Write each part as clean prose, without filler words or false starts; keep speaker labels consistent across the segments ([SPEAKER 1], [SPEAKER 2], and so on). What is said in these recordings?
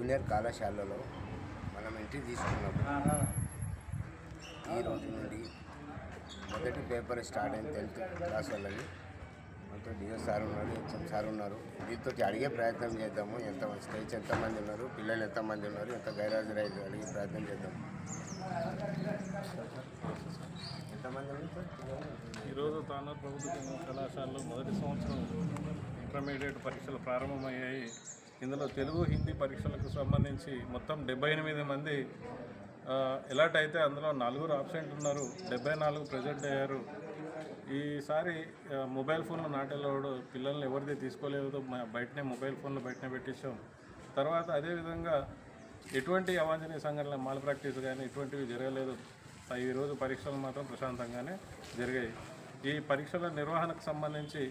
[SPEAKER 1] Junior కళాశాలలో మనం entry తీసుకున్నాము. ఈ రోజు నుండి మొదటి పేపర్ స్టార్ట్ అయింది 10th క్లాస్ వాళ్ళని. మనతో డిఓ సార్ ఉన్నారు, హెచ్ఎం సార్ ఉన్నారు. దీంతో అడిగే ప్రయత్నం చేద్దాము. స్టేజ్ ఎంతమంది ఉన్నారు, పిల్లలు ఎంతమంది ఉన్నారు, ఎంత గైరాజు అడిగే ప్రయత్నం చేద్దాం. ఎంతమంది
[SPEAKER 2] ఈరోజు తానూరు ప్రభుత్వ కళాశాలలో మొదటి సంవత్సరం ఇంటర్మీడియట్ పరీక్షలు ప్రారంభమయ్యాయి. ఇందులో తెలుగు హిందీ పరీక్షలకు సంబంధించి మొత్తం 78 మంది ఎలర్ట్ అయితే అందులో 4 ఆబ్సెంట్ ఉన్నారు. 74 ప్రెజెంట్ అయ్యారు. ఈసారి మొబైల్ ఫోన్లు నాటేలోడు పిల్లల్ని ఎవరిది తీసుకోలేదు, బయటనే మొబైల్ ఫోన్లు బయటనే పెట్టించాం. తర్వాత అదేవిధంగా ఎటువంటి అవాంఛనీయ సంఘటనలు మాల్ ప్రాక్టీస్ కానీ ఇటువంటివి జరగలేదు. ఈరోజు పరీక్షలు మాత్రం ప్రశాంతంగానే జరిగాయి. ఈ పరీక్షల నిర్వహణకు సంబంధించి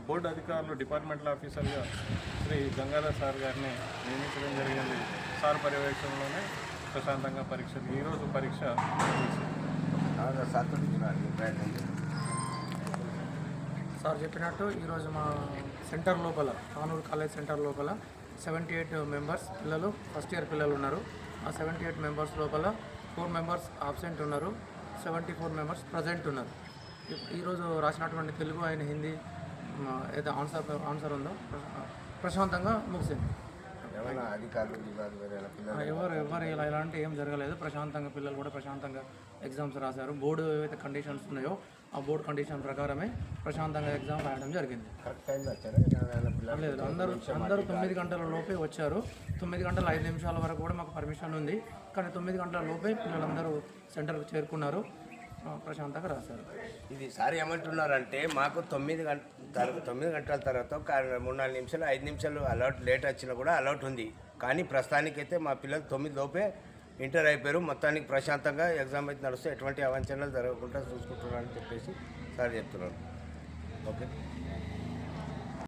[SPEAKER 2] బోర్డు అధికారులు డిపార్ట్మెంటల్ ఆఫీసర్గా శ్రీ గంగాధర్ సార్ గారిని నియమించడం జరిగింది. సార్ పర్యవేక్షణలోనే ప్రశాంతంగా పరీక్షలు ఈరోజు పరీక్ష
[SPEAKER 3] సార్ చెప్పినట్టు ఈరోజు మా సెంటర్ లోపల తానూరు కాలేజ్ సెంటర్ లోపల 78 మెంబర్స్ పిల్లలు ఫస్ట్ ఇయర్ పిల్లలు ఉన్నారు. ఆ 78 మెంబర్స్ లోపల 4 మెంబర్స్ ఆబ్సెంట్ ఉన్నారు, 74 మెంబర్స్ ప్రజెంట్ ఉన్నారు. ఈరోజు రాసినటువంటి తెలుగు అయిన హిందీ ఏదో ఆన్సర్ ఉందో ప్రశాంతంగా ముగిసింది. ఎవరు ఇలాంటి ఏం జరగలేదు. ప్రశాంతంగా పిల్లలు కూడా ప్రశాంతంగా ఎగ్జామ్స్ రాశారు. బోర్డు ఏవైతే కండిషన్స్ ఉన్నాయో ఆ బోర్డు కండిషన్ ప్రకారమే ప్రశాంతంగా ఎగ్జామ్ రాయడం జరిగింది. లేదు, అందరూ 9 గంటల లోపే వచ్చారు. 9 గంటల 5 నిమిషాల వరకు కూడా మాకు పర్మిషన్ ఉంది. కానీ 9 గంటల లోపే పిల్లలందరూ సెంటర్కి చేరుకున్నారు, ప్రశాంతంగా రాశారు.
[SPEAKER 1] ఇది సార్ ఏమంటున్నారంటే మాకు 9 గంటల తర్వాత 3-4 నిమిషాలు 5 నిమిషాలు అలౌట్ లేట్ వచ్చినా కూడా అలౌట్ ఉంది. కానీ ప్రస్తుతానికైతే మా పిల్లలు 9 లోపే ఇంటర్ అయిపోయారు. మొత్తానికి ప్రశాంతంగా ఎగ్జామ్ అయితే నడుస్తూ ఎటువంటి అవాంఛనలు జరగకుండా చూసుకుంటున్నారని చెప్పేసి సార్ చెప్తున్నారు. ఓకే.